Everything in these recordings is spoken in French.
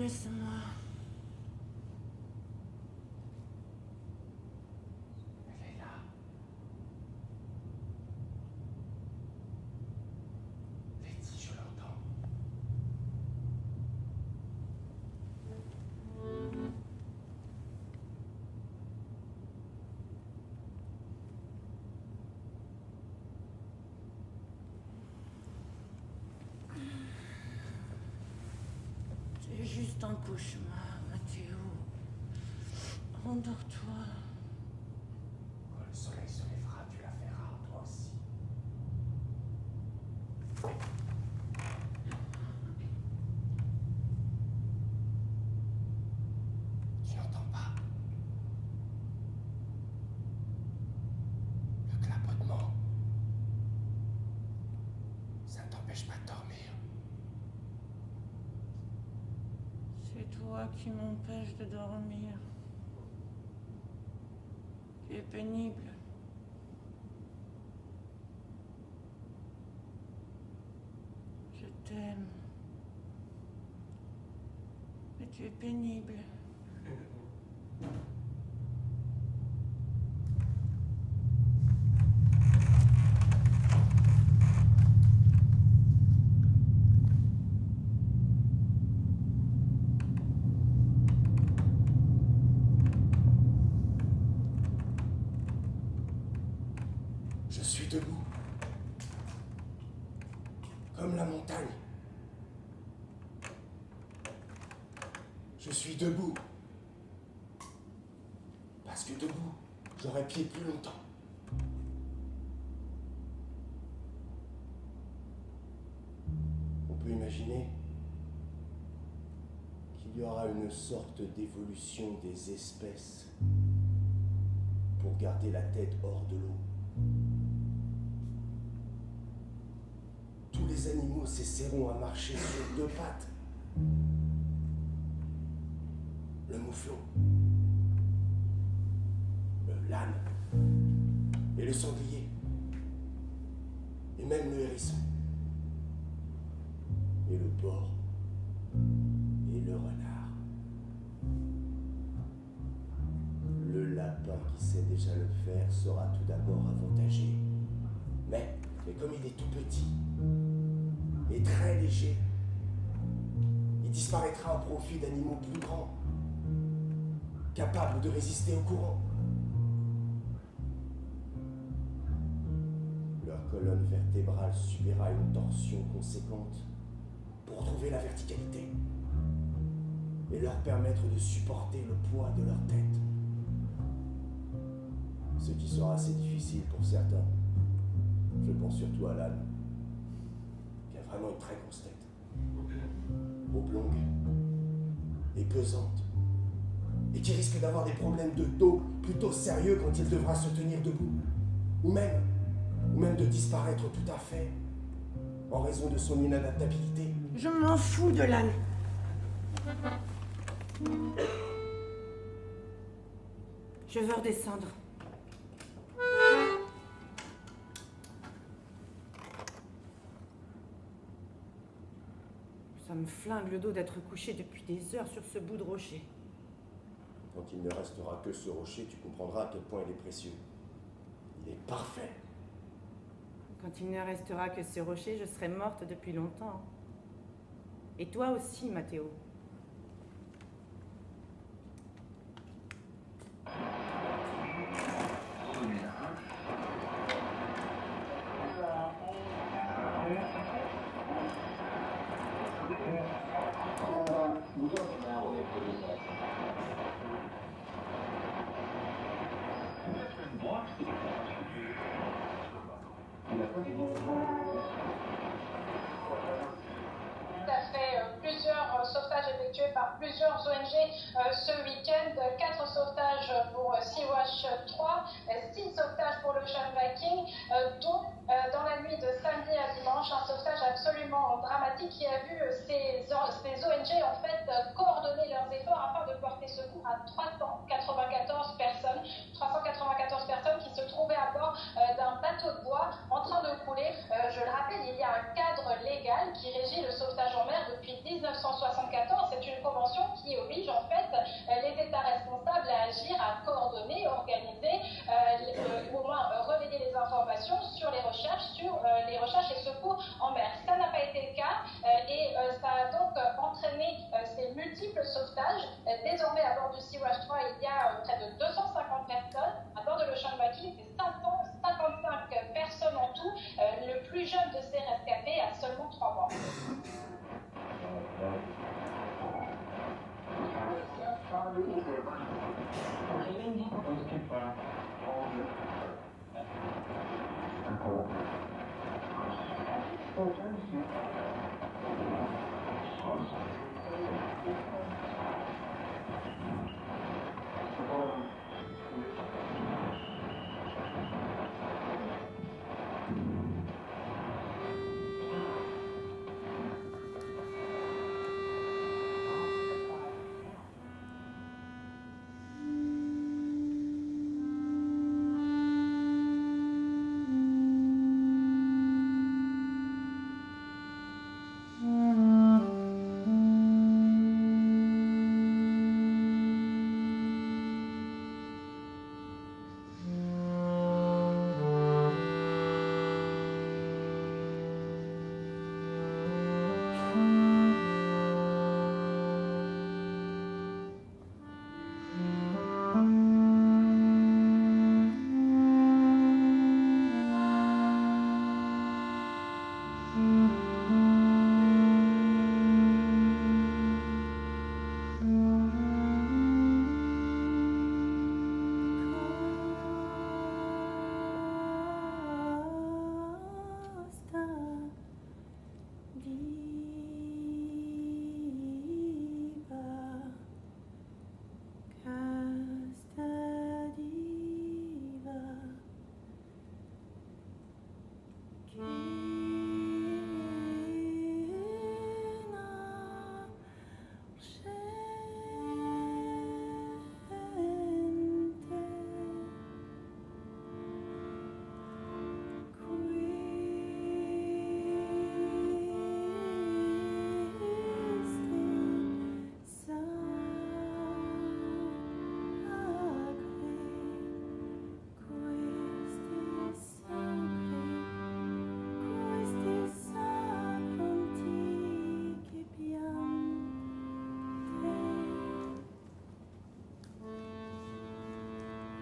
laisse-moi. Elle est là. Letty, je l'entends. C'est juste un cauchemar, Mathéo. Endors-toi. Quand le soleil se lèvera, tu la verras, toi aussi. Tu n'entends pas le clapotement. Ça ne t'empêche pas de dormir. C'est toi qui m'empêches de dormir. Tu es pénible. Je t'aime. Mais tu es pénible. Je suis debout, comme la montagne. Je suis debout, parce que debout, j'aurais pied plus longtemps. On peut imaginer qu'il y aura une sorte d'évolution des espèces pour garder la tête hors de l'eau. Tous les animaux s'essaieront à marcher sur deux pattes. Le mouflon, l'âne et le sanglier, et même le hérisson, et le porc, et le renard. Le lapin qui sait déjà le faire sera tout d'abord avantagé. Mais comme il est tout petit et très léger, il disparaîtra au profit d'animaux plus grands, capables de résister au courant. Leur colonne vertébrale subira une torsion conséquente pour trouver la verticalité et leur permettre de supporter le poids de leur tête. Ce qui sera assez difficile pour certains. Je pense surtout à l'âne, qui a vraiment une très grosse tête, oblongue et pesante, et qui risque d'avoir des problèmes de dos plutôt sérieux quand il devra se tenir debout, ou même de disparaître tout à fait, en raison de son inadaptabilité. Je m'en fous de l'âne. Je veux redescendre. Ça me flingue le dos d'être couché depuis des heures sur ce bout de rocher. Quand il ne restera que ce rocher, tu comprendras à quel point il est précieux. Il est parfait. Quand il ne restera que ce rocher, je serai morte depuis longtemps. Et toi aussi, Mathéo. Plusieurs sauvetages effectués par plusieurs ONG ce week-end, 4 sauvetages pour Sea-Watch 3, 6 sauvetages pour l'Ocean Viking, dont dans la nuit de samedi à dimanche, un sauvetage absolument dramatique qui a vu ces ONG en fait coordonner leurs efforts afin de porter secours à 394 personnes qui se trouvaient à bord d'un bateau de bois en train de couler. Je le rappelle, il y a un cadre légal qui régit le sauvetage en mer depuis 1974. C'est une convention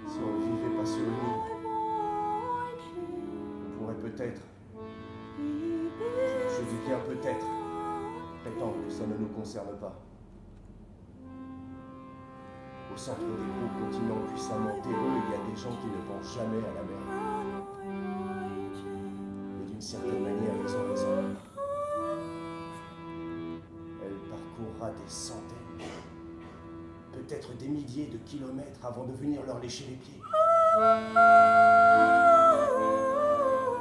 Si on ne vivait pas sur l'île, on pourrait peut-être, je dis bien peut-être, prétendre que ça ne nous concerne pas. Au centre des gros continents puissamment terreux, il y a des gens qui ne pensent jamais à la mer. Et d'une certaine manière, ils ont raison. Elle parcourra des centaines, peut-être des milliers de kilomètres avant de venir leur lécher les pieds.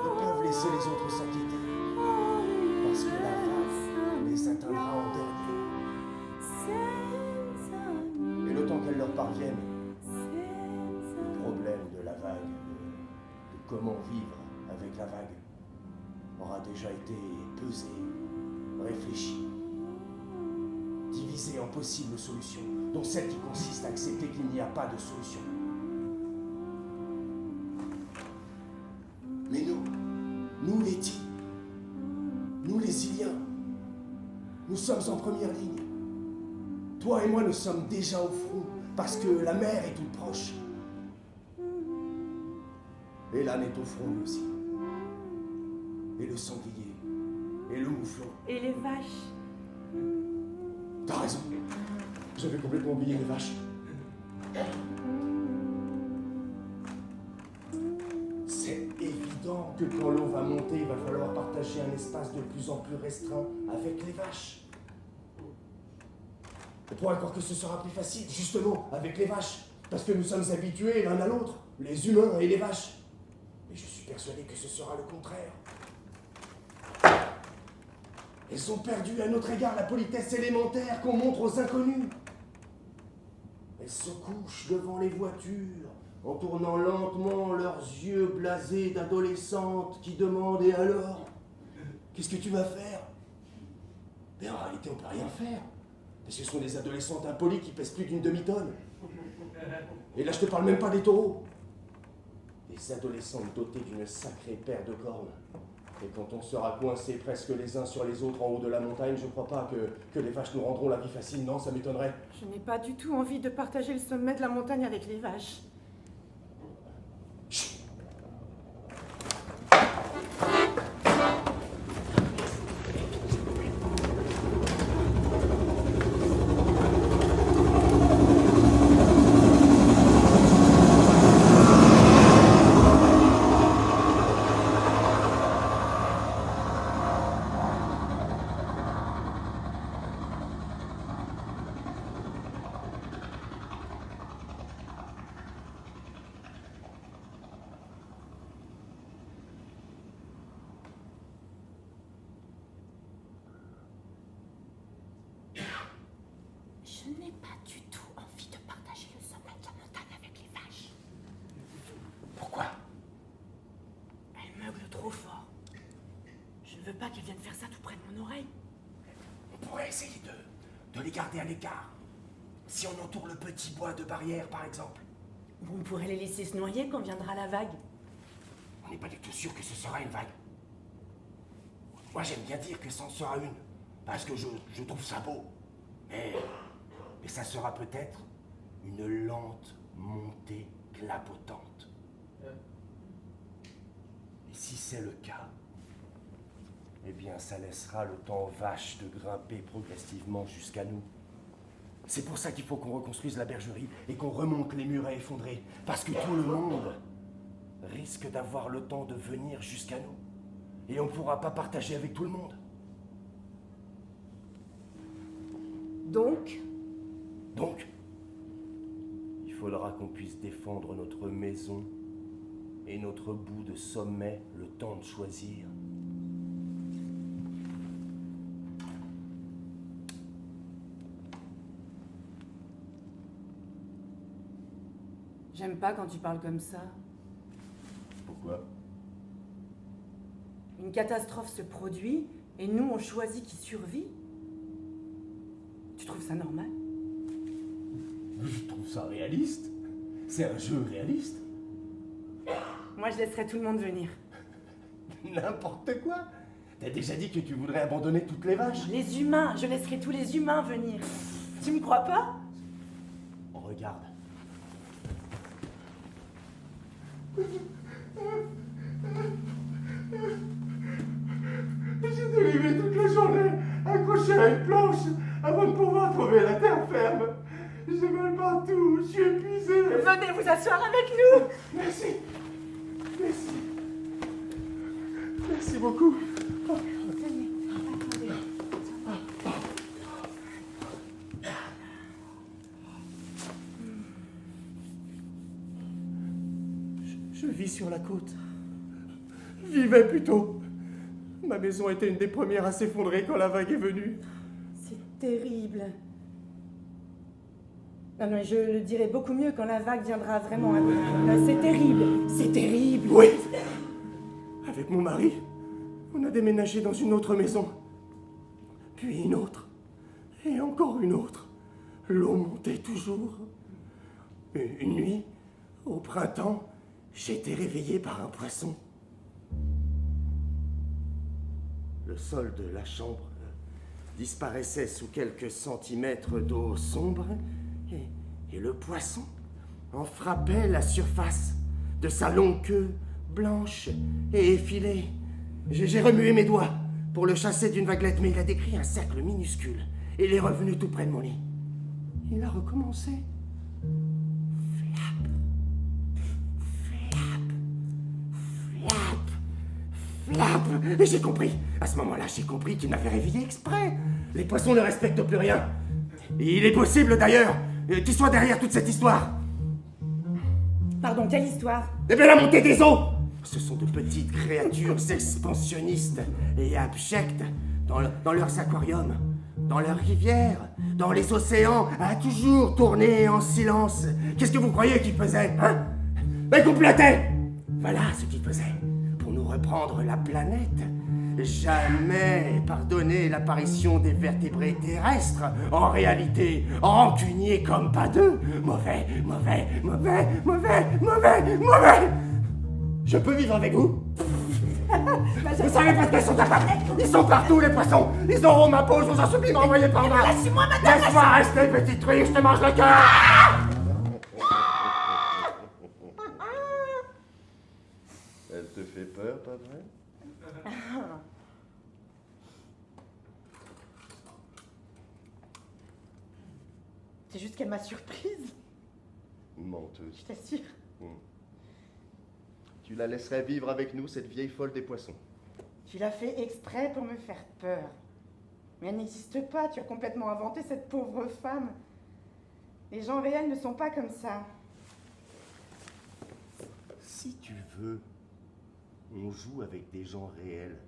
Ils peuvent laisser les autres s'inquiéter, parce que la vague les atteindra en dernier. Et le temps qu'elle leur parvienne, le problème de la vague, de comment vivre avec la vague, aura déjà été pesé, réfléchi, divisé en possibles solutions, dont celle qui consiste à accepter qu'il n'y a pas de solution. Mais nous les Ti, nous les Iliens, nous sommes en première ligne. Toi et moi, nous sommes déjà au front, parce que la mer est toute proche. Et l'âne est au front lui aussi. Et le sanglier, et le mouflon. Et les vaches. T'as raison, j'avais complètement oublié les vaches. C'est évident que quand l'eau va monter, il va falloir partager un espace de plus en plus restreint avec les vaches. On pourrait croire que ce sera plus facile, justement, avec les vaches, parce que nous sommes habitués l'un à l'autre, les humains et les vaches. Mais je suis persuadé que ce sera le contraire. Elles ont perdu à notre égard la politesse élémentaire qu'on montre aux inconnus. Elles se couchent devant les voitures, en tournant lentement leurs yeux blasés d'adolescentes qui demandent « Et alors ? Qu'est-ce que tu vas faire ?» Mais en réalité, on ne peut rien faire. Parce que ce sont des adolescentes impolies qui pèsent plus d'une demi-tonne. Et là, je te parle même pas des taureaux. Des adolescentes dotées d'une sacrée paire de cornes. Et quand on sera coincés presque les uns sur les autres en haut de la montagne, je crois pas que les vaches nous rendront la vie facile, non, ça m'étonnerait. Je n'ai pas du tout envie de partager le sommet de la montagne avec les vaches. Chut. Je n'ai pas du tout envie de partager le sommet de la montagne avec les vaches. Pourquoi? Elles meuglent trop fort. Je ne veux pas qu'elles viennent faire ça tout près de mon oreille. On pourrait essayer de les garder à l'écart. Si on entoure le petit bois de barrière, par exemple. Ou on pourrait les laisser se noyer quand viendra la vague. On n'est pas du tout sûr que ce sera une vague. Moi, j'aime bien dire que ça en sera une, parce que je trouve ça beau. Mais ça sera peut-être une lente montée clapotante. Et si c'est le cas, eh bien, ça laissera le temps aux vaches de grimper progressivement jusqu'à nous. C'est pour ça qu'il faut qu'on reconstruise la bergerie et qu'on remonte les murets effondrés, parce que tout le monde risque d'avoir le temps de venir jusqu'à nous. Et on ne pourra pas partager avec tout le monde. Donc, il faudra qu'on puisse défendre notre maison et notre bout de sommet le temps de choisir. j'aime pas quand tu parles comme ça. Pourquoi? Une catastrophe se produit et nous on choisit qui survit. Tu trouves ça normal? Je trouve ça réaliste. C'est un jeu réaliste. Moi je laisserai tout le monde venir. N'importe quoi. T'as déjà dit que tu voudrais abandonner toutes les vaches. Les humains, je laisserai tous les humains venir. Tu me crois pas? Regarde. J'ai dérivé toute la journée, accroché à une planche, avant de pouvoir trouver la terre ferme. J'ai mal partout, je suis épuisé. Venez vous asseoir avec nous. Merci. Merci. Merci beaucoup. Venez, attendez. Je vis sur la côte. Vivais plutôt. Ma maison était une des premières à s'effondrer quand la vague est venue. C'est terrible. Non, mais je le dirai beaucoup mieux quand la vague viendra vraiment. C'est terrible, c'est terrible. Oui. Avec mon mari, on a déménagé dans une autre maison. Puis une autre. Et encore une autre. L'eau montait toujours. Une nuit, au printemps, j'ai été réveillé par un poisson. Le sol de la chambre disparaissait sous quelques centimètres d'eau sombre et le poisson en frappait la surface de sa longue queue blanche et effilée. J'ai remué mes doigts pour le chasser d'une vaguelette, mais il a décrit un cercle minuscule et il est revenu tout près de mon lit. Il a recommencé. Flap, flap, flap. Flap! Et j'ai compris. À ce moment-là, j'ai compris qu'il m'avait réveillé exprès. Les poissons ne respectent plus rien. Et il est possible, d'ailleurs, qu'ils soient derrière toute cette histoire. Pardon, quelle histoire? Eh bien, la montée des eaux! Ce sont de petites créatures expansionnistes et abjectes dans leurs aquariums, dans leurs rivières, dans les océans, à toujours tourner en silence. Qu'est-ce que vous croyez qu'ils faisaient, hein? Ben, ils complotaient! Voilà ce qu'ils faisaient. Pour nous reprendre la planète. Jamais pardonner l'apparition des vertébrés terrestres. En réalité, rancuniers comme pas deux. Mauvais, mauvais, mauvais, mauvais, mauvais, mauvais. Je peux vivre avec vous? Vous savez pas ce qu'ils sont capables. Ils sont partout, les poissons. Ils auront ma peau, je vous en supplie, m'envoyer par là. Laisse-moi, madame. Laisse-moi rester, petite truie, je te mange le cœur. Elle te fait peur, pas vrai? C'est juste qu'elle m'a surprise, Menteuse. je t'assure. Tu la laisserais vivre avec nous, cette vieille folle des poissons. Tu l'as fait exprès pour me faire peur. Mais elle n'existe pas, tu as complètement inventé cette pauvre femme. Les gens réels ne sont pas comme ça. Si tu veux, on joue avec des gens réels.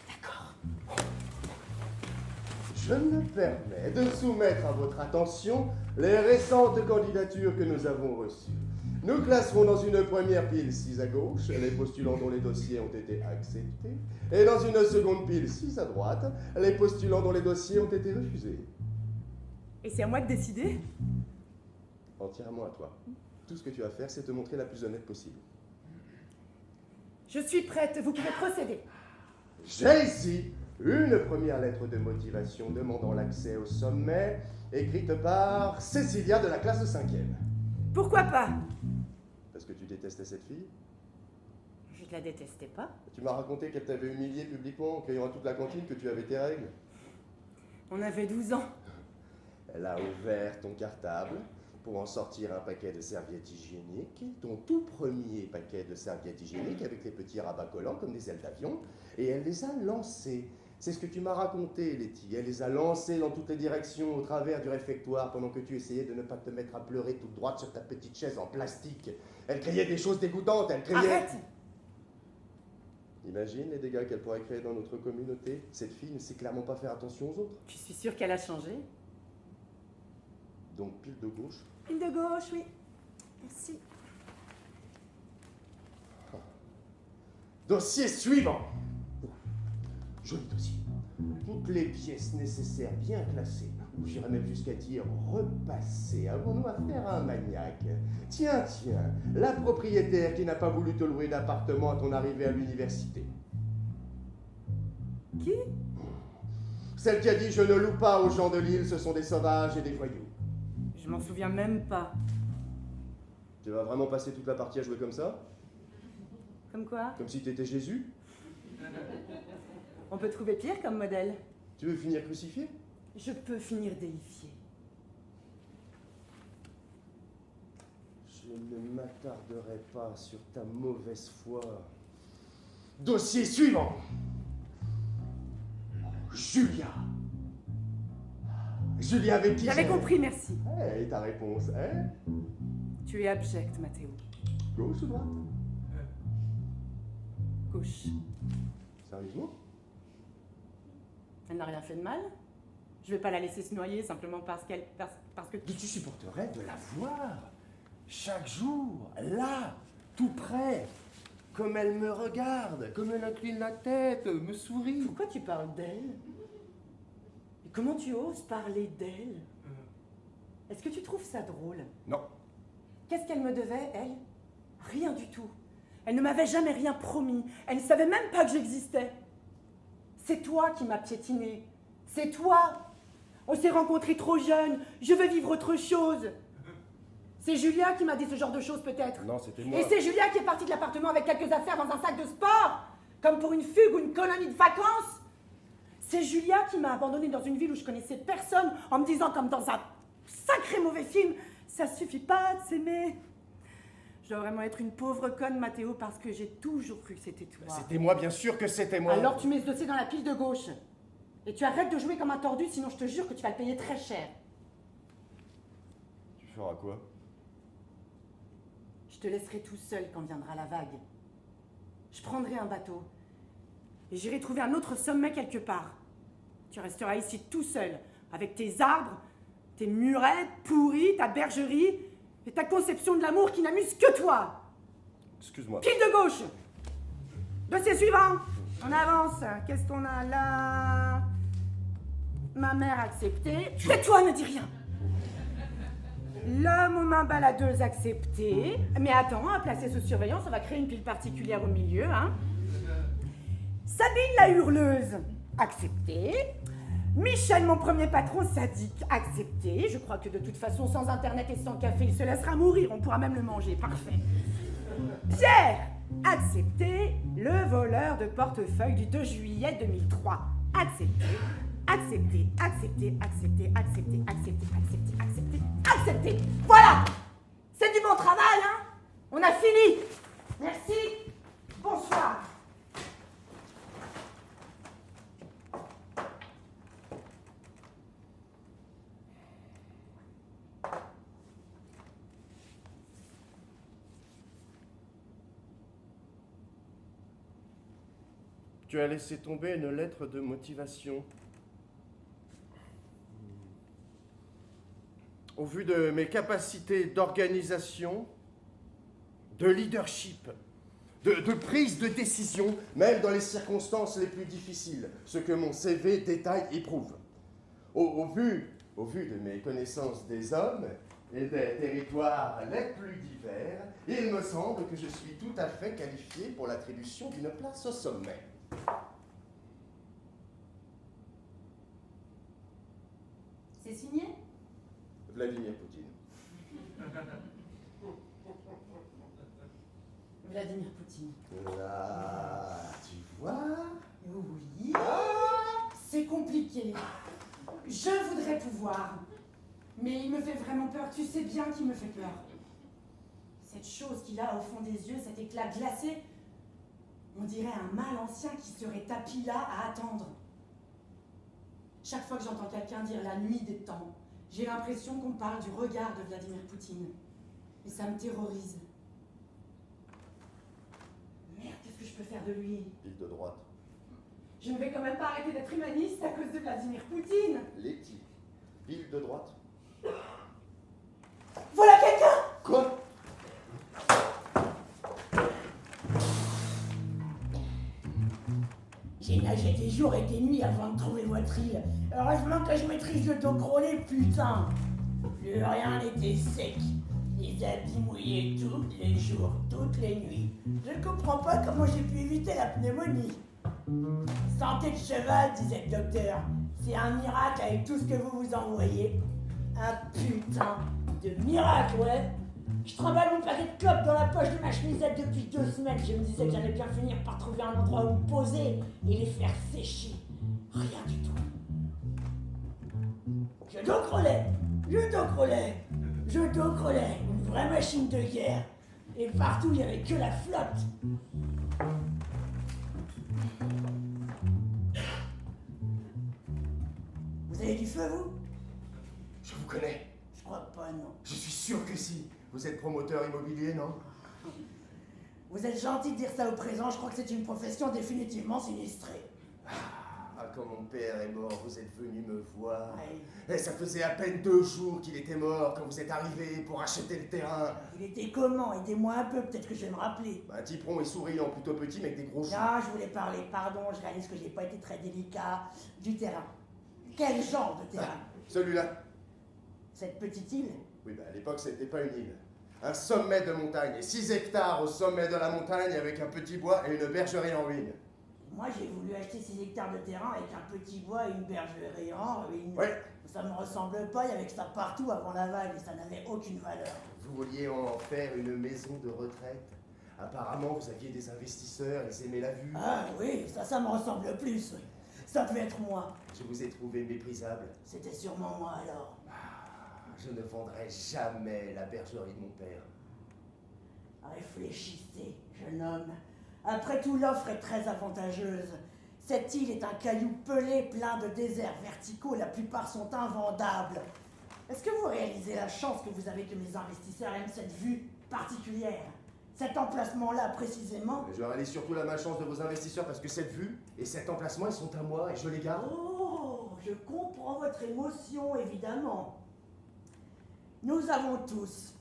D'accord. Je me permets de soumettre à votre attention les récentes candidatures que nous avons reçues. Nous classerons dans une première pile 6 à gauche les postulants dont les dossiers ont été acceptés, et dans une seconde pile 6 à droite les postulants dont les dossiers ont été refusés. Et c'est à moi de décider? Entièrement à toi. Tout ce que tu as à faire, c'est te montrer la plus honnête possible. Je suis prête, vous pouvez procéder. J'ai ici une première lettre de motivation demandant l'accès au sommet, écrite par Cécilia de la classe de 5e. Pourquoi pas? Parce que tu détestais cette fille? Je ne la détestais pas. Tu m'as raconté qu'elle t'avait humilié publiquement en criant à toute la cantine que tu avais tes règles. On avait 12 ans. Elle a ouvert ton cartable pour en sortir un paquet de serviettes hygiéniques, ton tout premier paquet de serviettes hygiéniques avec les petits rabats collants comme des ailes d'avion, et elle les a lancés. C'est ce que tu m'as raconté, Letty. Elle les a lancés dans toutes les directions au travers du réfectoire pendant que tu essayais de ne pas te mettre à pleurer toute droite sur ta petite chaise en plastique. Elle criait des choses dégoûtantes, elle criait... Arrête! Imagine les dégâts qu'elle pourrait créer dans notre communauté. Cette fille ne sait clairement pas faire attention aux autres. Je suis sûre qu'elle a changé. Donc pile de gauche. Pile de gauche, oui. Merci. Dossier suivant. Joli dossier. Toutes les pièces nécessaires bien classées, ou j'irais même jusqu'à dire repassées. Avons-nous affaire à un maniaque? Tiens, la propriétaire qui n'a pas voulu te louer d'appartement à ton arrivée à l'université. Qui? Celle qui a dit « Je ne loue pas aux gens de l'île, ce sont des sauvages et des voyous ». Je m'en souviens même pas. Tu vas vraiment passer toute la partie à jouer comme ça? Comme quoi? Comme si t'étais Jésus? On peut trouver pire comme modèle. Tu veux finir crucifié? Je peux finir déifié. Je ne m'attarderai pas sur ta mauvaise foi. Dossier suivant. Julia. Julia avec qui J'avais compris, merci. Et ta réponse, hein? Tu es abject, Mathéo. Gauche ou droite? Gauche. Sérieusement? Elle n'a rien fait de mal. Je vais pas la laisser se noyer simplement parce que... Mais tu supporterais de la voir chaque jour, là, tout près, comme elle me regarde, comme elle incline la tête, me sourit. Pourquoi tu parles d'elle? Et comment tu oses parler d'elle? Est-ce que tu trouves ça drôle? Non. Qu'est-ce qu'elle me devait, elle? Rien du tout. Elle ne m'avait jamais rien promis. Elle ne savait même pas que j'existais. C'est toi qui m'as piétiné. C'est toi. On s'est rencontrés trop jeunes. Je veux vivre autre chose. C'est Julia qui m'a dit ce genre de choses, peut-être. Non, c'était moi. Et c'est Julia qui est partie de l'appartement avec quelques affaires dans un sac de sport, comme pour une fugue ou une colonie de vacances. C'est Julia qui m'a abandonnée dans une ville où je connaissais personne, en me disant, comme dans un sacré mauvais film, ça suffit pas de s'aimer. Je dois vraiment être une pauvre conne, Mathéo, parce que j'ai toujours cru que c'était toi. C'était moi, bien sûr que c'était moi. Alors tu mets ce dossier dans la pile de gauche. Et tu arrêtes de jouer comme un tordu, sinon je te jure que tu vas le payer très cher. Tu feras quoi? Je te laisserai tout seul quand viendra la vague. Je prendrai un bateau. Et j'irai trouver un autre sommet quelque part. Tu resteras ici tout seul, avec tes arbres, tes murets pourris, ta bergerie, et ta conception de l'amour qui n'amuse que toi. Excuse-moi. Pile de gauche. Dossier suivant. On avance. Qu'est-ce qu'on a là? Ma mère acceptée. Tais-toi, ne dis rien. L'homme aux mains baladeuses accepté. Mais attends, à placer sous surveillance, on va créer une pile particulière au milieu. Hein. Sabine la hurleuse, accepté. Michel, mon premier patron sadique, accepté. Je crois que de toute façon, sans internet et sans café, il se laissera mourir. On pourra même le manger. Parfait. Pierre, accepté. Le voleur de portefeuille du 2 juillet 2003. Accepté. Accepté, accepté, accepté, accepté, accepté, accepté, accepté, accepté. Voilà! C'est du bon travail, hein? On a fini. Merci. Bonsoir. Tu as laissé tomber une lettre de motivation. au vu de mes capacités d'organisation, de leadership, de prise de décision, même dans les circonstances les plus difficiles, ce que mon CV détaille et prouve. Au vu de mes connaissances des hommes et des territoires les plus divers, il me semble que je suis tout à fait qualifié pour l'attribution d'une place au sommet. C'est signé? Vladimir Poutine. Vladimir Poutine. Là, tu vois? Oui. C'est compliqué. Je voudrais pouvoir. Mais il me fait vraiment peur. Tu sais bien qu'il me fait peur. Cette chose qu'il a au fond des yeux, cet éclat glacé, on dirait un mal ancien qui serait tapi là à attendre. Chaque fois que j'entends quelqu'un dire la nuit des temps, j'ai l'impression qu'on parle du regard de Vladimir Poutine. Et ça me terrorise. Merde, qu'est-ce que je peux faire de lui? Pile de droite. Je ne vais quand même pas arrêter d'être humaniste à cause de Vladimir Poutine. Letty. Pile de droite. Voilà quelqu'un! Quoi? J'ai nagé des jours et des nuits avant de trouver votre île. Heureusement que je maîtrise le dos crawlé, putain. Plus rien n'était sec. Les habits mouillés tous les jours, toutes les nuits. Je ne comprends pas comment j'ai pu éviter la pneumonie. Santé de cheval, disait le docteur. C'est un miracle avec tout ce que vous vous envoyez. Un putain de miracle, ouais. Je trimballe mon paquet de clopes dans la poche de ma chemisette depuis 2 semaines. Je me disais que j'allais bien finir par trouver un endroit où me poser et les faire sécher. Rien du tout. Je docrelais, une vraie machine de guerre. Et partout, il n'y avait que la flotte. Vous avez du feu, vous? Je vous connais. Je crois pas, non. Je suis sûr que si. Vous êtes promoteur immobilier, non? Vous êtes gentil de dire ça au présent, je crois que c'est une profession définitivement sinistrée. Ah, quand mon père est mort, vous êtes venu me voir. Ouais. Et ça faisait à peine 2 jours qu'il était mort quand vous êtes arrivé pour acheter le terrain. Il était comment? Aidez-moi un peu, peut-être que je vais me rappeler. Un type rond et souriant, plutôt petit, mais avec des gros cheveux. Non, je voulais parler, pardon, je réalise que j'ai pas été très délicat. Du terrain. Quel genre de terrain? Celui-là. Cette petite île? Oui, à l'époque, c'était pas une île. Un sommet de montagne, 6 hectares au sommet de la montagne avec un petit bois et une bergerie en ruine. Moi, j'ai voulu acheter 6 hectares de terrain avec un petit bois et une bergerie en ruine. Oui. Ça me ressemble pas, il y avait que ça partout avant la vague et ça n'avait aucune valeur. Vous vouliez en faire une maison de retraite. Apparemment, vous aviez des investisseurs, ils aimaient la vue. Ah oui, ça me ressemble plus, oui. Ça peut être moi. Je vous ai trouvé méprisable. C'était sûrement moi alors. Je ne vendrai jamais la bergerie de mon père. Réfléchissez, jeune homme. Après tout, l'offre est très avantageuse. Cette île est un caillou pelé plein de déserts verticaux, la plupart sont invendables. Est-ce que vous réalisez la chance que vous avez que mes investisseurs aiment cette vue particulière? Cet emplacement-là précisément? Je réalise surtout la malchance de vos investisseurs parce que cette vue et cet emplacement, ils sont à moi et je les garde. Oh, je comprends votre émotion, évidemment. Nous avons tous.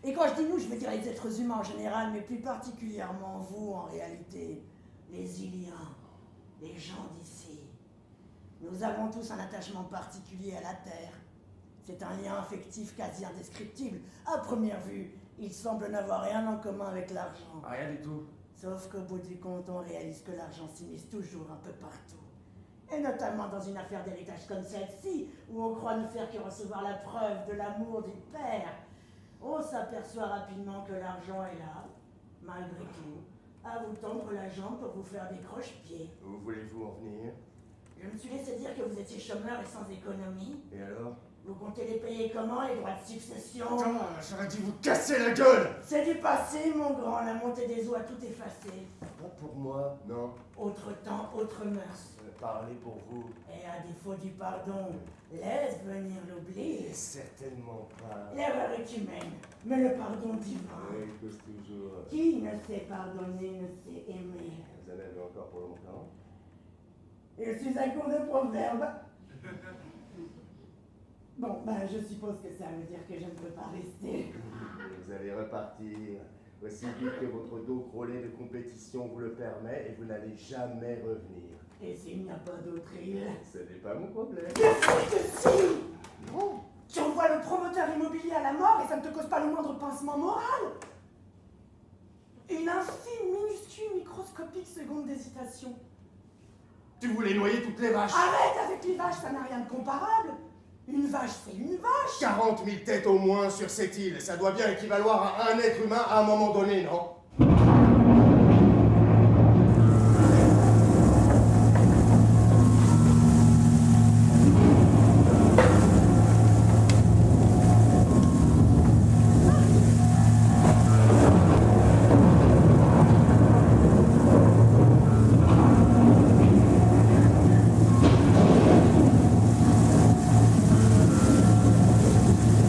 Et quand je dis nous, je veux dire les êtres humains en général, mais plus particulièrement vous en réalité, les Iliens, les gens d'ici. Nous avons tous un attachement particulier à la Terre. C'est un lien affectif quasi indescriptible. À première vue, il semble n'avoir rien en commun avec l'argent. Rien du tout. Sauf qu'au bout du compte, on réalise que l'argent s'immisce toujours un peu partout. Et notamment dans une affaire d'héritage comme celle-ci, où on croit ne faire que recevoir la preuve de l'amour du père. On s'aperçoit rapidement que l'argent est là, malgré tout, à vous tendre la jambe pour vous faire des croche-pieds. Où voulez-vous en venir? Je me suis laissé dire que vous étiez chômeur et sans économie. Et alors? Vous comptez les payer comment, les droits de succession? J'aurais dû vous casser la gueule! C'est du passé, mon grand, la montée des eaux a tout effacé. Pas pour moi, non. Autre temps, autre mœurs. Parlez pour vous. Et à défaut du pardon, laisse venir l'oubli. Certainement pas. L'erreur est humaine, mais le pardon divin. Oui, cause toujours. Qui ne sait pardonner ne sait aimer. Vous en avez encore pour longtemps? Je suis un cours de proverbe. Bon, je suppose que ça veut dire que je ne peux pas rester. Vous allez repartir aussi vite que votre dos crôlé de compétition vous le permet et vous n'allez jamais revenir. Et s'il n'y a pas d'autre île? Ce n'est pas mon problème. Bien sûr que si! Non. Tu envoies le promoteur immobilier à la mort et ça ne te cause pas le moindre pincement moral? Une infime, minuscule, microscopique seconde d'hésitation. Tu voulais noyer toutes les vaches. Arrête avec les vaches, ça n'a rien de comparable. Une vache, c'est une vache. 40 000 têtes au moins sur cette île. Ça doit bien équivaloir à un être humain à un moment donné, non?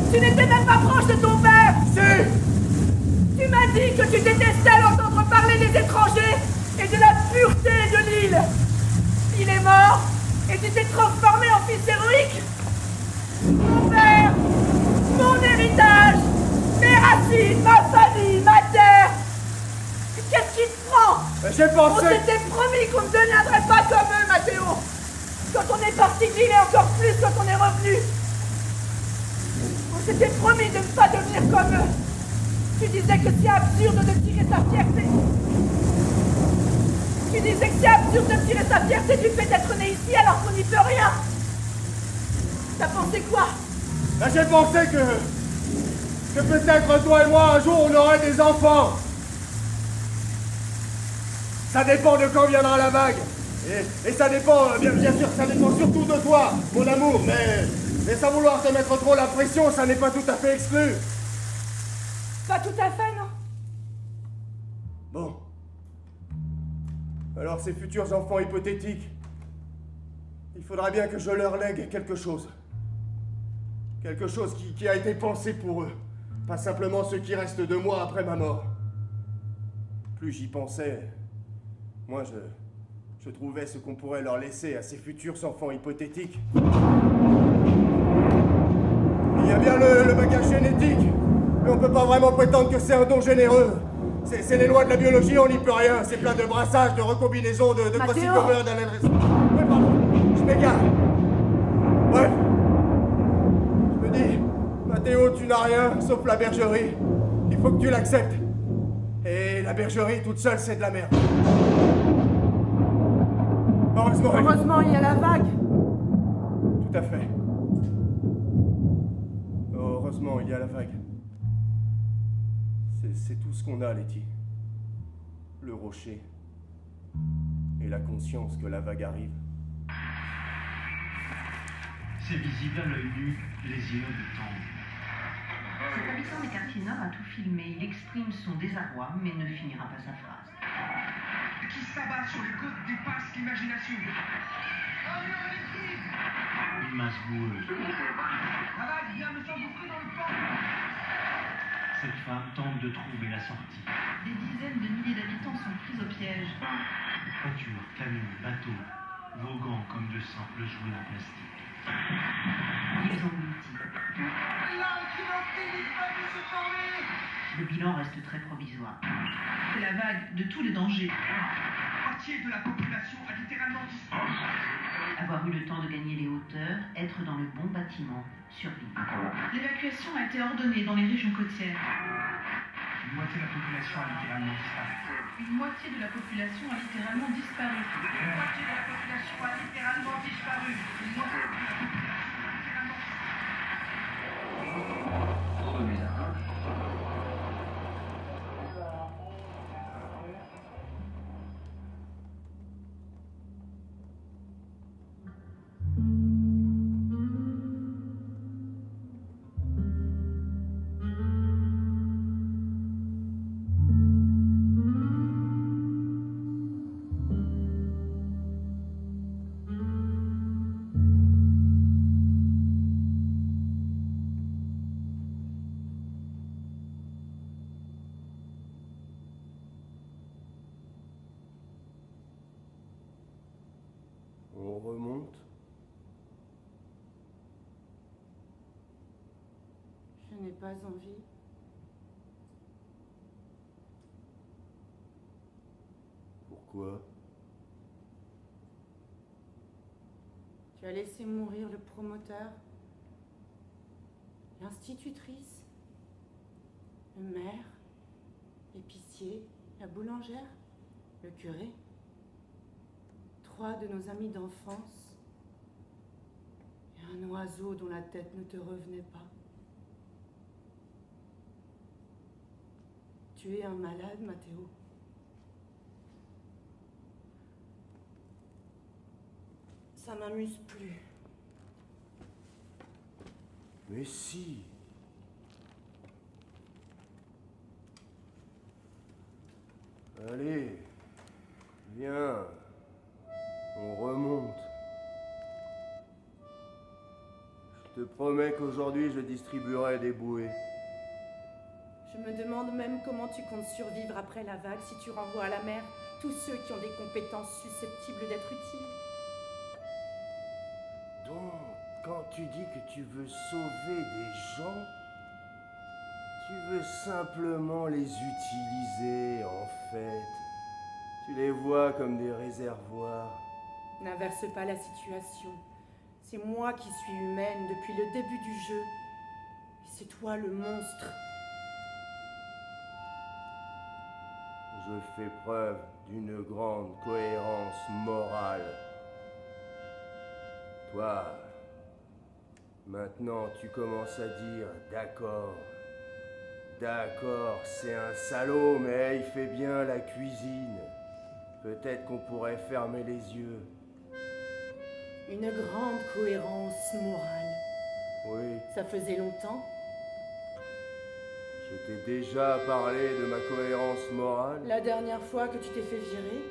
Tu n'étais même pas proche de ton père. Si. Tu m'as dit que tu détestais l'entendre parler des étrangers et de la pureté de l'île. Il est mort et tu t'es transformé en fils héroïque. Mon père, mon héritage, mes racines, ma famille, ma terre. Qu'est-ce qui te prend? J'ai On pensé... s'était promis qu'on ne deviendrait pas comme eux, Mathéo. Quand on est parti de l'île et encore plus quand on est revenu. On s'était promis de ne pas devenir comme eux. Tu disais que c'est absurde de tirer sa fierté. Tu disais que c'est absurde de tirer sa fierté du fait d'être né ici alors qu'on n'y peut rien. T'as pensé quoi? J'ai pensé que peut-être toi et moi, un jour, on aurait des enfants. Ça dépend de quand viendra la vague. Et ça dépend, bien sûr, ça dépend surtout de toi, mon amour, mais sans vouloir te mettre trop la pression, ça n'est pas tout à fait exclu. Pas tout à fait, non. Bon. Alors ces futurs enfants hypothétiques, il faudra bien que je leur lègue quelque chose. Quelque chose qui a été pensé pour eux. Pas simplement ce qui reste de moi après ma mort. Plus j'y pensais, moins je trouvais ce qu'on pourrait leur laisser à ces futurs enfants hypothétiques. Il y a bien le bagage génétique, mais on peut pas vraiment prétendre que c'est un don généreux. C'est les lois de la biologie, on n'y peut rien. C'est plein de brassages, de recombinaisons, de crossover, d'analyse. Oui, pardon, je m'égare. Bref. Je me dis, Mathéo, tu n'as rien, sauf la bergerie. Il faut que tu l'acceptes. Et la bergerie toute seule, c'est de la merde. Heureusement, il y a la vague. Tout à fait. Heureusement, il y a la vague. C'est tout ce qu'on a, Letty. Le rocher. Et la conscience que la vague arrive. C'est visible à l'œil nu, les immeubles tombent. Cet habitant des quartiers nord a tout filmé. Il exprime son désarroi, mais ne finira pas sa phrase. Qui s'abat sur les côtes dépasse l'imagination. Une masse boueuse. La vague vient me s'engouffrer dans le port. Cette femme tente de trouver la sortie. Des dizaines de milliers d'habitants sont pris au piège. Voitures, camions, bateaux, voguant comme de simples jouets en plastique. Ils engloutis. Le bilan reste très provisoire. C'est la vague de tous les dangers. Moitié de la population a littéralement disparu. Avoir eu le temps de gagner les hauteurs, être dans le bon bâtiment, survivre. L'évacuation a été ordonnée dans les régions côtières. Une moitié de la population a littéralement disparu. Une moitié de la population a littéralement disparu. Une moitié de la population a littéralement disparu. Une moitié de la population a littéralement On remonte. pas envie? Pourquoi? Tu as laissé mourir le promoteur, l'institutrice, le maire, l'épicier, la boulangère, le curé, 3 de nos amis d'enfance et un oiseau dont la tête ne te revenait pas. Tu es un malade, Mathéo. Ça m'amuse plus. Mais si. Allez, viens, on remonte. Je te promets qu'aujourd'hui je distribuerai des bouées. Je me demande même comment tu comptes survivre après la vague si tu renvoies à la mer tous ceux qui ont des compétences susceptibles d'être utiles. Donc, quand tu dis que tu veux sauver des gens, tu veux simplement les utiliser, en fait. Tu les vois comme des réservoirs. N'inverse pas la situation. C'est moi qui suis humaine depuis le début du jeu. Et c'est toi le monstre. Je fais preuve d'une grande cohérence morale. Toi, maintenant tu commences à dire d'accord. D'accord, c'est un salaud, mais il fait bien la cuisine. Peut-être qu'on pourrait fermer les yeux. Une grande cohérence morale. Oui, Ça faisait longtemps? je t'ai déjà parlé de ma cohérence morale. La dernière fois que tu t'es fait virer?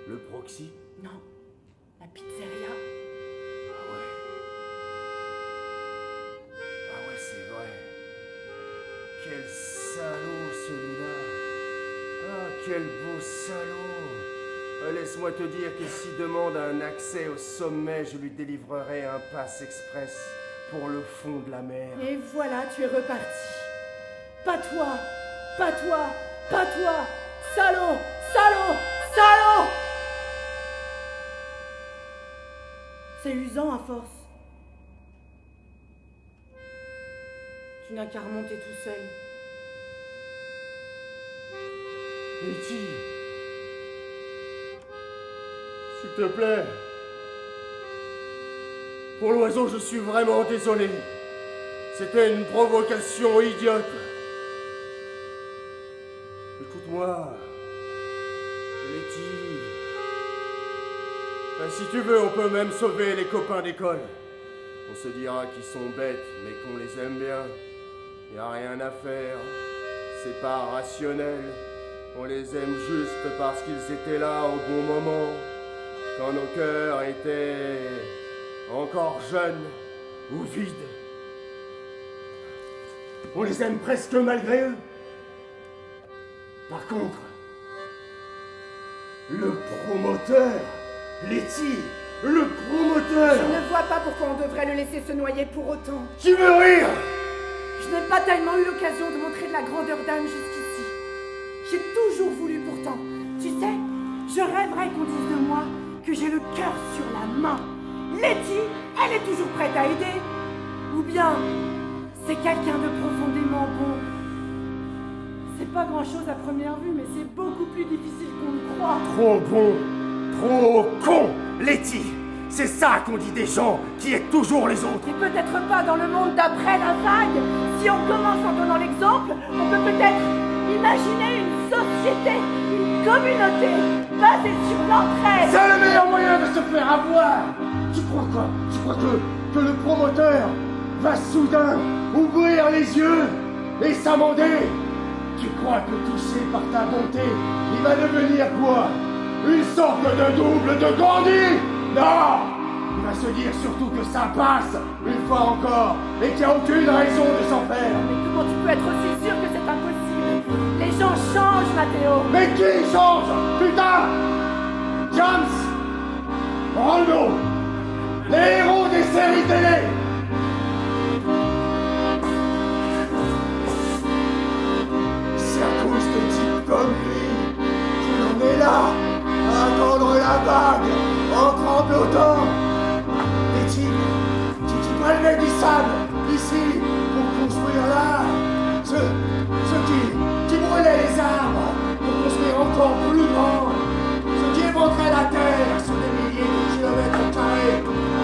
Le proxy? Non. La pizzeria? Ah ouais, c'est vrai. Quel salaud celui-là. Ah, quel beau salaud. Laisse-moi te dire que s'il demande un accès au sommet, je lui délivrerai un pass express pour le fond de la mer. Et voilà, tu es reparti. Pas toi! Pas toi! Pas toi! Salaud! Salaud! Salaud! C'est usant à force. Tu n'as qu'à remonter tout seul. Letty, s'il te plaît. Pour l'oiseau, je suis vraiment désolé. C'était une provocation idiote. Écoute-moi, Letty. Si tu veux, on peut même sauver les copains d'école. On se dira qu'ils sont bêtes, mais qu'on les aime bien. Y a rien à faire. C'est pas rationnel. On les aime juste parce qu'ils étaient là au bon moment, quand nos cœurs étaient encore jeunes ou vides. On les aime presque malgré eux. Par contre, le promoteur, Letty, le promoteur. Je ne vois pas pourquoi on devrait le laisser se noyer pour autant. Tu veux rire? Je n'ai pas tellement eu l'occasion de montrer de la grandeur d'âme jusqu'ici. J'ai toujours voulu pourtant. Tu sais, je rêverais qu'on dise de moi que j'ai le cœur sur la main. Letty, elle est toujours prête à aider. Ou bien, c'est quelqu'un de profondément bon. C'est pas grand-chose à première vue, mais c'est beaucoup plus difficile qu'on le croit. Trop bon, trop con, Letty. C'est ça qu'on dit des gens qui aident toujours les autres. Et peut-être pas dans le monde d'après la vague. Si on commence en donnant l'exemple, on peut peut-être imaginer une société, une communauté basée sur l'entraide. C'est le meilleur moyen de se faire avoir. Tu crois quoi? Tu crois que le promoteur va soudain ouvrir les yeux et s'amender? Tu crois que touché par ta bonté, il va devenir quoi? Une sorte de double de Gandhi? Non! Il va se dire surtout que ça passe, une fois encore, et qu'il n'y a aucune raison de s'en faire. Mais comment tu peux être aussi sûr que c'est impossible? Les gens changent, Mathéo. Mais qui change? Putain! James! Rollo! Les héros des séries télé! la vague en tremblotant. Des types qui prélevaient du sable ici pour construire là. Ceux qui brûlaient les arbres pour construire encore plus grand. Ceux qui éventraient la terre sur des milliers de kilomètres carrés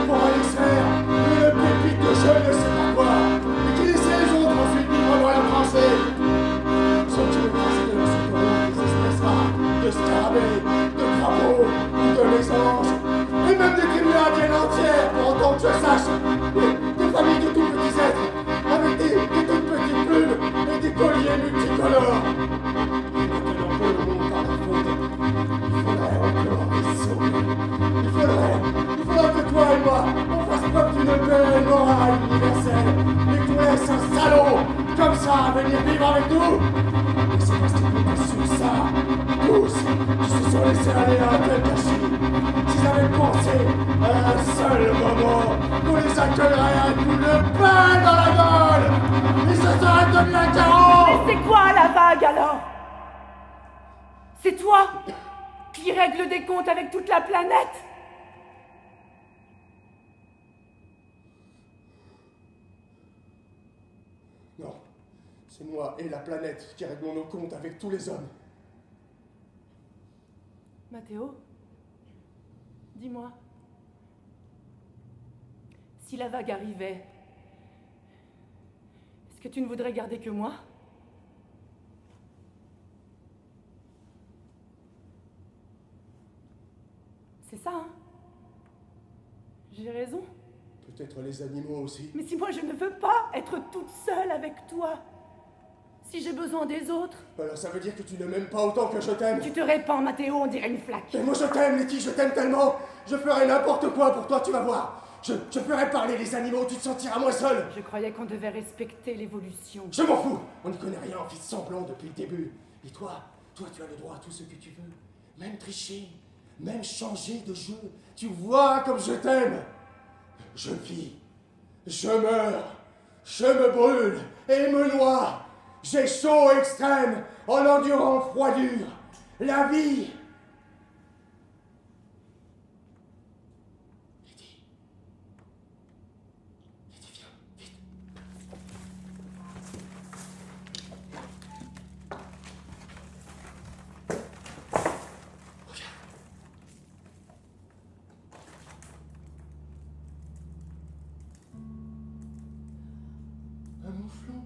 pour en extraire une pépite de je ne sais pas quoi. Et qui laissaient les autres ensuite vivre dans la pensée. Ceux qui me passaient de leurs autoroutes, des espèces rares, de scarabées, de crapauds ou de mésanges. Et même des tribus indiennes entières, pour autant que je sache. Des familles de tout petits êtres, avec des toutes petites plumes et des colliers multicolores. Et maintenant que le monde par la faute, il faudrait encore les sauver. Il faudrait que toi et moi, on fasse preuve d'une belle morale universelle et qu'on laisse un salaud comme ça venir vivre avec nous. Et c'est parce qu'ils comptaient sur ça, tous, qui se sont laissés aller à un tel gâchis. S'ils avaient pensé à un seul moment qu'on les accueillerait à un coup de pain dans la gueule, ils se seraient tenus à carreau. Mais c'est quoi la vague alors? C'est toi qui règle des comptes avec toute la planète? Non, c'est moi et la planète qui réglons nos comptes avec tous les hommes. Mathéo, dis-moi, si la vague arrivait, est-ce que tu ne voudrais garder que moi? C'est ça, hein? J'ai raison. Peut-être les animaux aussi. Mais si moi je ne veux pas être toute seule avec toi, si j'ai besoin des autres. Alors ça veut dire que tu ne m'aimes pas autant que je t'aime. Tu te répands, Mathéo, on dirait une flaque. Mais moi je t'aime, Letty, je t'aime tellement. Je ferai n'importe quoi pour toi, tu vas voir. Je ferai parler les animaux, tu te sentiras moins seul. Je croyais qu'on devait respecter l'évolution. Je m'en fous. On n'y connaît rien, on fait semblant depuis le début. Et toi, tu as le droit à tout ce que tu veux. Même tricher, même changer de jeu. Tu vois comme je t'aime. Je vis, je meurs, je me brûle et me noie. J'ai chaud extrême en endurant froidure. La vie. Letty, viens, vite. Regarde. Un mouflon.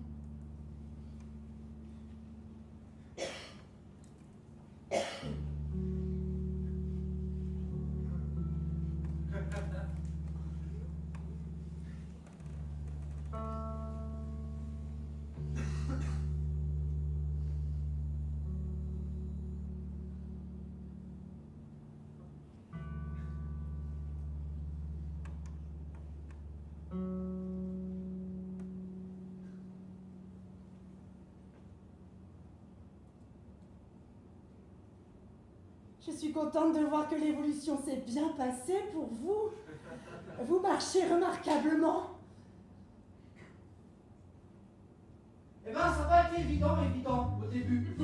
Je suis contente de voir que l'évolution s'est bien passée pour vous. Vous marchez remarquablement. Eh ben, ça n'a pas été évident au début.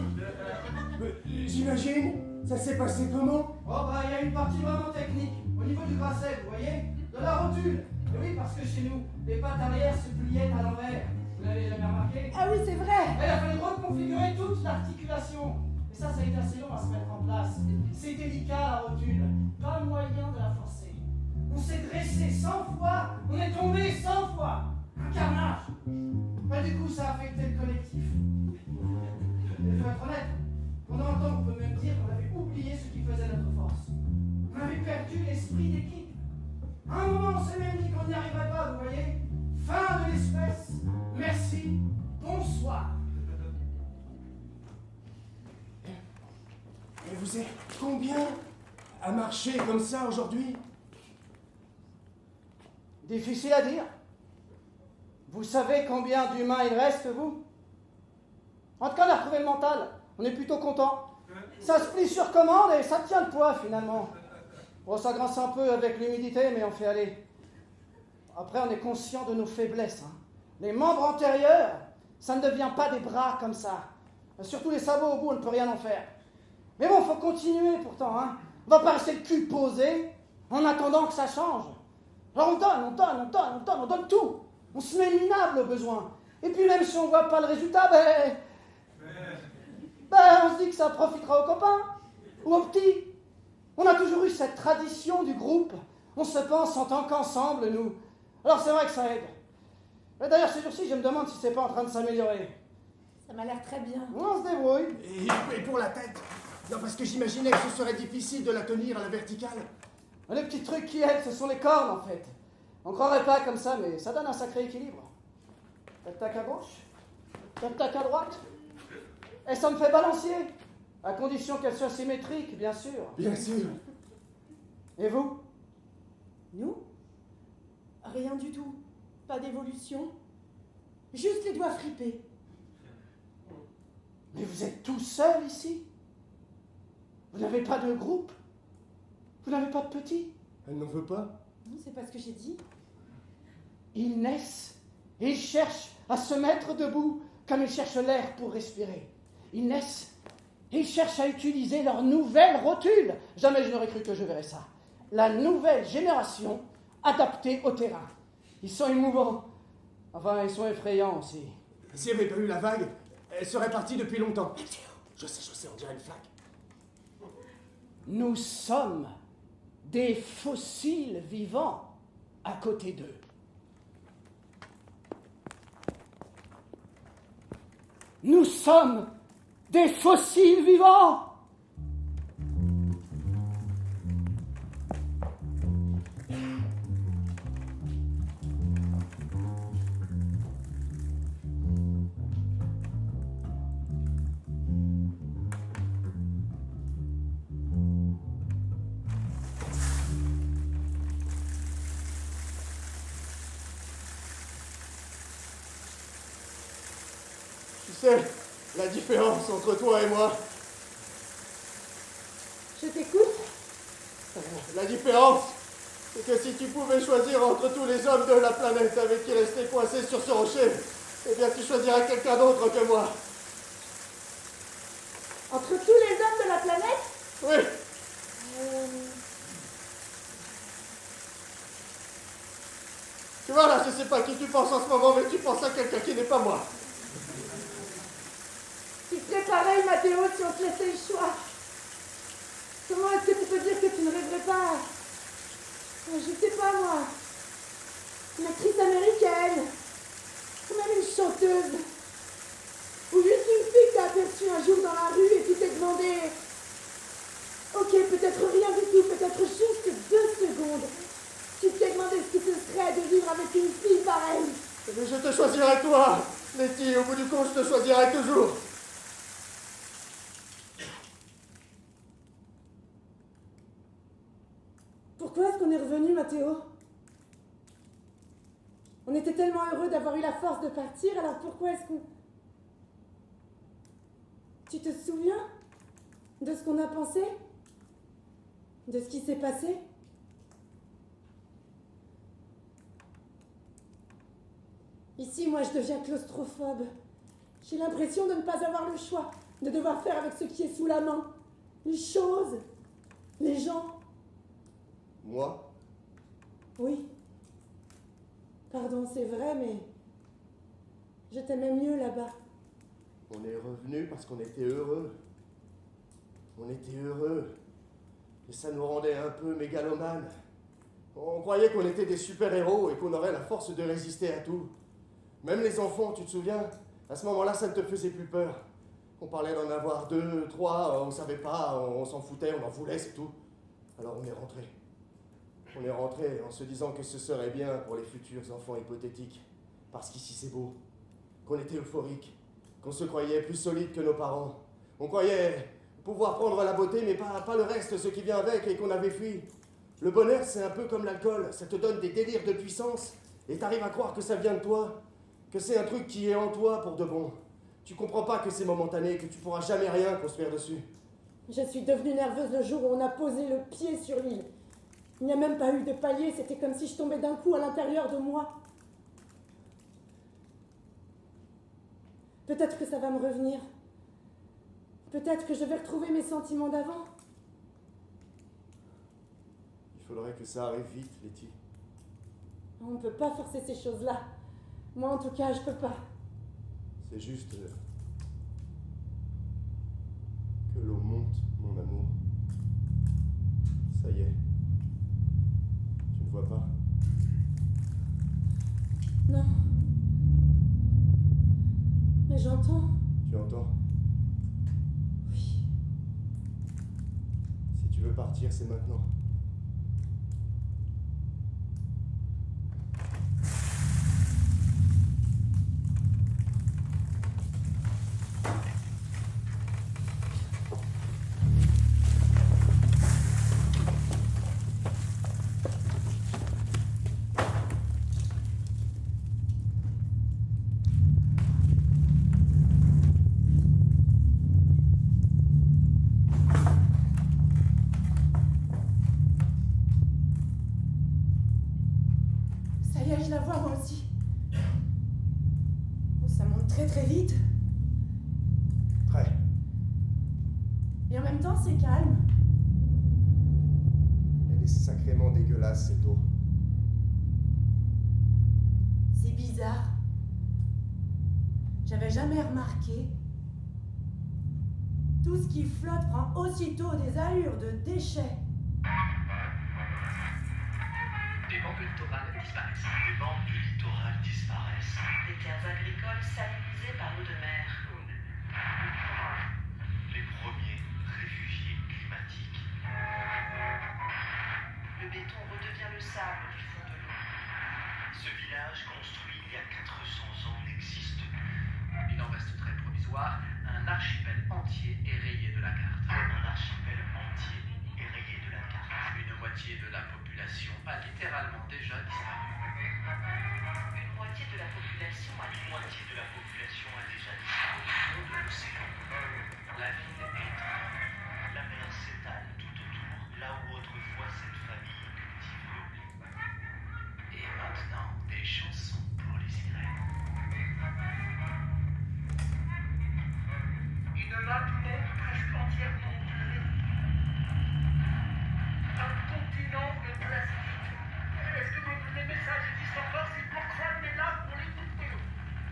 J'imagine, ça s'est passé comment? Oh bah, il y a une partie vraiment technique, au niveau du bracet, vous voyez? De la rotule. Et oui, parce que chez nous, les pattes arrière se pliaient à l'envers. Vous l'avez jamais remarqué? Ah oui, c'est vrai. Il a fallu reconfigurer toute l'articulation. Et ça a été assez long à se mettre en place. C'est délicat la rotule, pas moyen de la forcer. On s'est dressé 100 fois, on est tombé 100 fois. Un carnage. Bah, du coup, ça a affecté le collectif. Il faut être honnête, pendant un temps, on peut même dire qu'on avait oublié ce qui faisait notre force. On avait perdu l'esprit d'équipe. À un moment, on s'est même dit qu'on n'y arriverait pas, vous voyez? Fin de l'espèce. Merci. Bonsoir. Et vous êtes combien à marcher comme ça aujourd'hui? Difficile à dire. Vous savez combien d'humains il reste, vous? En tout cas, on a retrouvé le mental. On est plutôt content. Ça se plie sur commande et ça tient le poids, finalement. Bon, ça grince un peu avec l'humidité, mais on fait aller. Après, on est conscient de nos faiblesses. Hein. Les membres antérieurs, ça ne devient pas des bras comme ça. Surtout les sabots au bout, on ne peut rien en faire. Mais bon, faut continuer pourtant. Hein. On va pas rester le cul posé en attendant que ça change. Alors on donne tout. On se met minable au besoin. Et puis même si on voit pas le résultat, on se dit que ça profitera aux copains ou aux petits. On a toujours eu cette tradition du groupe. On se pense en tant qu'ensemble, nous. Alors c'est vrai que ça aide. Et d'ailleurs, ces jours-ci, je me demande si c'est pas en train de s'améliorer. Ça m'a l'air très bien. On se débrouille. Et pour la tête? Non, parce que j'imaginais que ce serait difficile de la tenir à la verticale. Les petits trucs qui aident, ce sont les cordes, en fait. On croirait pas comme ça, mais ça donne un sacré équilibre. Tac-tac à gauche, tac-tac à droite. Et ça me fait balancier, à condition qu'elle soit symétrique, bien sûr. Bien sûr. Et vous? Nous? Rien du tout. Pas d'évolution. Juste les doigts fripés. Mais vous êtes tout seul ici? Vous n'avez pas de groupe? Vous n'avez pas de petits? Elle n'en veut pas? Non, c'est pas ce que j'ai dit. Ils naissent et ils cherchent à se mettre debout comme ils cherchent l'air pour respirer. Ils naissent et ils cherchent à utiliser leur nouvelle rotule. Jamais je n'aurais cru que je verrais ça. La nouvelle génération adaptée au terrain. Ils sont émouvants. Enfin, ils sont effrayants aussi. S'il n'y avait pas eu la vague, elle serait partie depuis longtemps. Je sais, on dirait une flaque. Nous sommes des fossiles vivants à côté d'eux. Nous sommes des fossiles vivants. Tu sais, la différence entre toi et moi, Je t'écoute. la différence, c'est que si tu pouvais choisir entre tous les hommes de la planète avec qui rester coincé sur ce rocher, eh bien tu choisirais quelqu'un d'autre que moi. Entre tous les hommes de la planète? Oui, tu vois là, je sais pas qui tu penses en ce moment, mais tu penses à quelqu'un qui n'est pas moi. Tu ferais pareil, Mathéo, si on te laissait le choix. Comment est-ce que tu peux dire que tu ne rêverais pas? Je sais pas, moi. Une actrice américaine. Ou même une chanteuse. Ou juste une fille que t'as aperçue un jour dans la rue et qui t'est demandé... Ok, peut-être rien du tout, peut-être juste 2 secondes. Tu t'es demandé ce que ce serait de vivre avec une fille pareille. Mais je te choisirai toi, Letty, au bout du compte, je te choisirai toujours. Pourquoi est-ce qu'on est revenu, Mathéo? On était tellement heureux d'avoir eu la force de partir, alors pourquoi est-ce qu'on... Tu te souviens de ce qu'on a pensé? De ce qui s'est passé? Ici, moi, je deviens claustrophobe. J'ai l'impression de ne pas avoir le choix, de devoir faire avec ce qui est sous la main. Les choses, les gens. Moi? Oui. Pardon, c'est vrai, mais je t'aimais mieux là-bas. On est revenu parce qu'on était heureux. On était heureux. Et ça nous rendait un peu mégalomanes. On croyait qu'on était des super-héros et qu'on aurait la force de résister à tout. Même les enfants, tu te souviens? À ce moment-là, ça ne te faisait plus peur. On parlait d'en avoir 2, 3, on savait pas, on s'en foutait, on en voulait, c'est tout. Alors on est rentré. On est rentré en se disant que ce serait bien pour les futurs enfants hypothétiques. Parce qu'ici c'est beau. Qu'on était euphorique. Qu'on se croyait plus solide que nos parents. On croyait pouvoir prendre la beauté, mais pas le reste, ce qui vient avec, et qu'on avait fui. Le bonheur, c'est un peu comme l'alcool. Ça te donne des délires de puissance, et t'arrives à croire que ça vient de toi. Que c'est un truc qui est en toi pour de bon. Tu comprends pas que c'est momentané, que tu pourras jamais rien construire dessus. Je suis devenue nerveuse le jour où on a posé le pied sur l'île. Il n'y a même pas eu de palier, c'était comme si je tombais d'un coup à l'intérieur de moi. Peut-être que ça va me revenir. Peut-être que je vais retrouver mes sentiments d'avant. faudrait que ça arrive vite, Letty. On ne peut pas forcer ces choses-là. Moi, en tout cas, je peux pas. C'est juste que l'eau monte, mon amour. Ça y est. Tu ne vois pas? Non. Mais j'entends. Tu entends? Oui. Si tu veux partir, c'est maintenant. Ça y est, je la vois moi aussi. Oh, ça monte très très vite. Prêt. Et en même temps, c'est calme. Elle est sacrément dégueulasse, cette eau. C'est bizarre. J'avais jamais remarqué. Tout ce qui flotte prend aussitôt des allures de déchets. Des banques littorales disparaissent. Des banques du littoral disparaissent. Des terres agricoles salinisées par l'eau de mer. Les premiers réfugiés climatiques. Le béton redevient le sable du fond de l'eau. Ce village construit il y a 400 ans n'existe plus. Il en reste très provisoire. Un archipel entier est rayé de la carte. Un archipel entier est rayé de la carte. Une moitié de la population a littéralement déjà disparu. Une moitié de la population a Une moitié de la population a déjà disparu au fond de l'océan. La ville est étrange. La mer s'étale tout autour, là où autrefois cette famille cultive le blé. Et maintenant, des chansons pour les sirènes. Une matinée presque entièrement gelée. Un continent de plastique. Est-ce que les messages existent encore? C'est pour crâne est là pour l'écouter.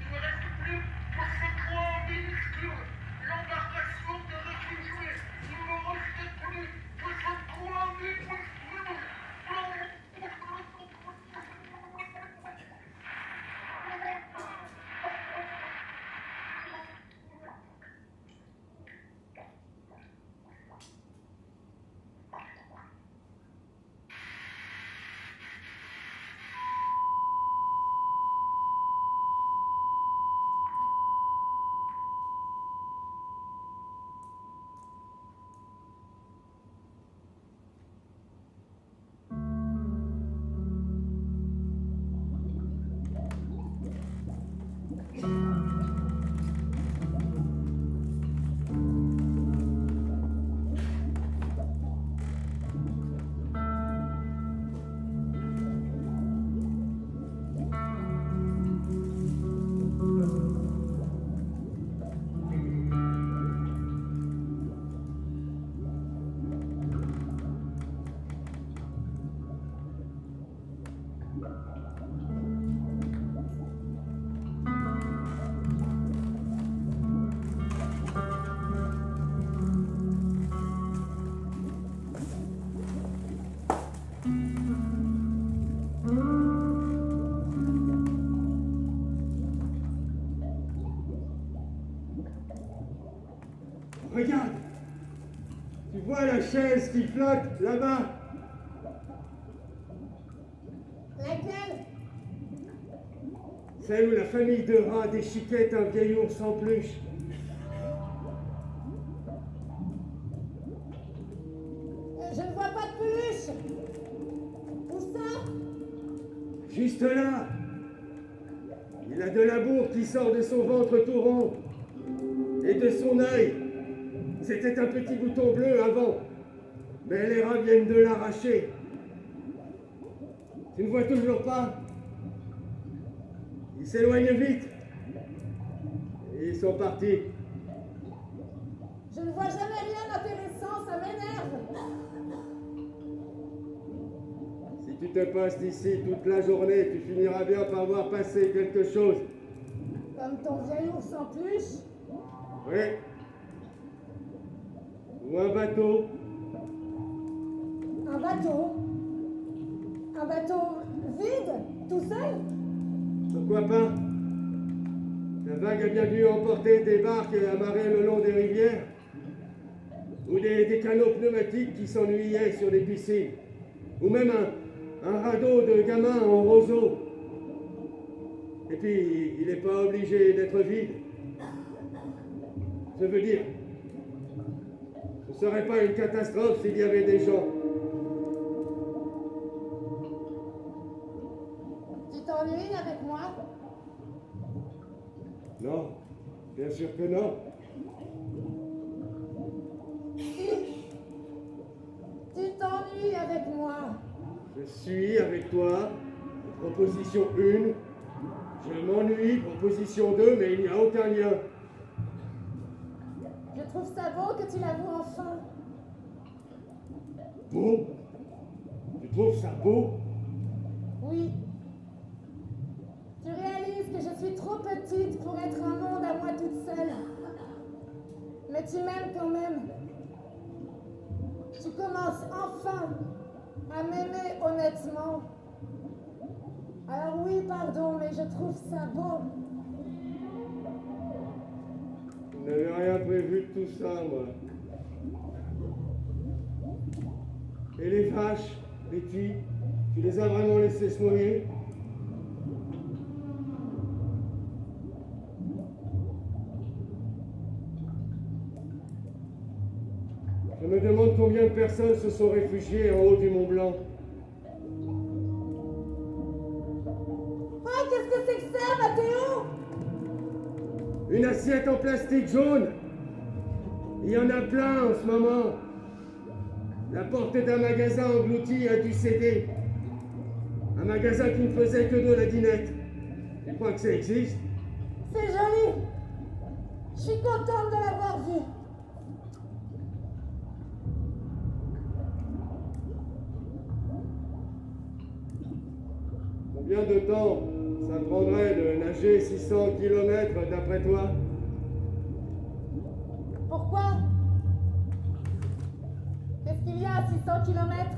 Il ne reste plus que ces trois minuscules. L'embarcation de réfugiés. Il ne reste plus que ces trois minuscules. Regarde! Tu vois la chaise qui flotte là-bas? Laquelle? Celle où la famille de rats déchiquette un vieil ours en peluche. Je ne vois pas de peluche. Où ça? Juste là! Il a de la bourre qui sort de son ventre tout rond. Et de son œil. C'était un petit bouton bleu avant. Mais les rats viennent de l'arracher. Tu ne vois toujours pas? Ils s'éloignent vite. Et ils sont partis. Je ne vois jamais rien d'intéressant, ça m'énerve. te passes d'ici toute la journée, tu finiras bien par voir passer quelque chose. Comme ton vieil ours en peluche? Oui. Ou un bateau. Un bateau? Un bateau vide? Tout seul? Pourquoi pas? La vague a bien dû emporter des barques amarrées le long des rivières. Ou des canots pneumatiques qui s'ennuyaient sur des piscines. Ou même un radeau de gamins en roseau. Et puis, il n'est pas obligé d'être vide. Je veux dire, ce ne serait pas une catastrophe s'il y avait des gens. Tu t'ennuies avec moi? Non, bien sûr que non. Tu t'ennuies avec moi? Je suis avec toi, proposition 1. Je m'ennuie, proposition 2, mais il n'y a aucun lien. Je trouve ça beau que tu l'avoues enfin. Beau? Tu trouves ça beau? Oui. Tu réalises que je suis trop petite pour être un monde à moi toute seule. Mais tu m'aimes quand même. Tu commences enfin à m'aimer honnêtement. Alors oui, pardon, mais je trouve ça beau. Je n'avais rien prévu de tout ça, moi. Et les vaches, les filles, tu les as vraiment laissées se noyer? Je me demande combien de personnes se sont réfugiées en haut du Mont Blanc. Oh, qu'est-ce que c'est que ça, Mathéo? Une assiette en plastique jaune. Il y en a plein en ce moment. La porte d'un magasin englouti a dû céder. Un magasin qui ne faisait que de la dinette. Tu crois que ça existe? C'est joli. Je suis contente de l'avoir vu. Combien de temps ça prendrait de nager 600 km d'après toi? Pourquoi? Qu'est-ce qu'il y a à 600 km?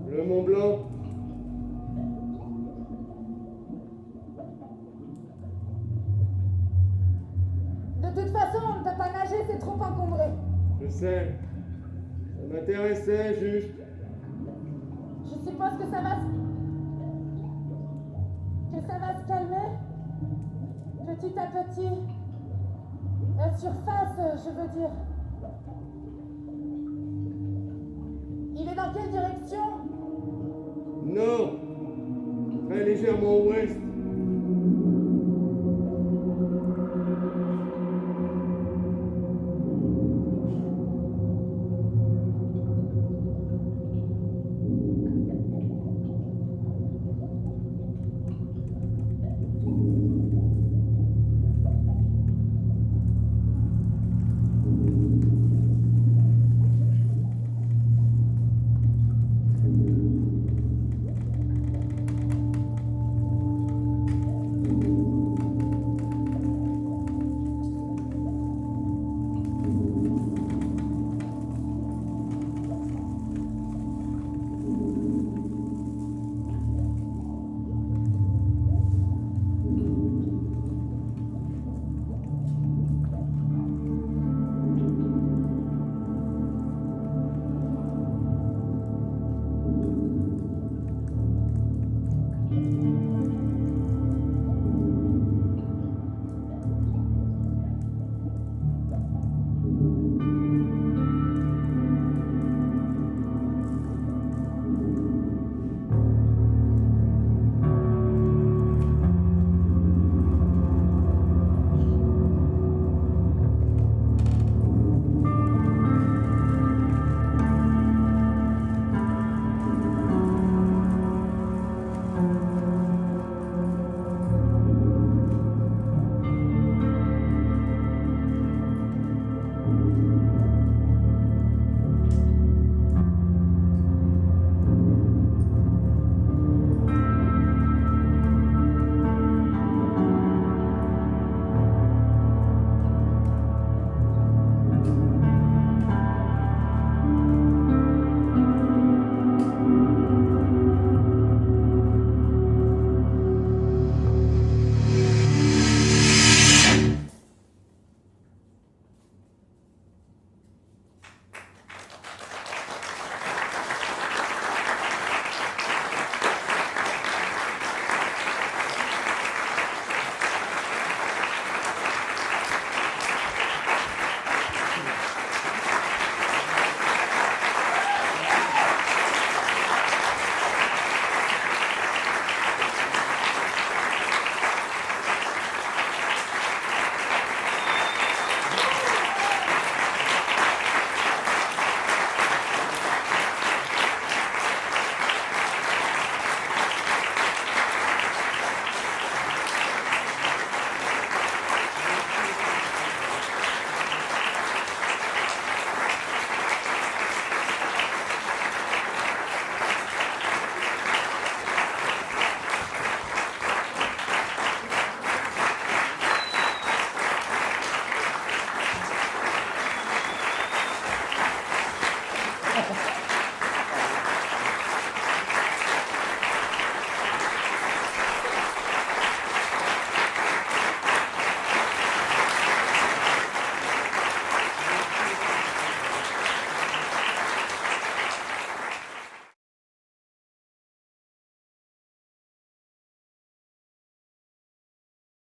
Le Mont Blanc. De toute façon, on ne peut pas nager, c'est trop encombré. Je sais. Ça m'intéressait juste. Je suppose que ça va se calmer petit à petit. La surface, je veux dire. Il est dans quelle direction? Nord. Très légèrement ouest.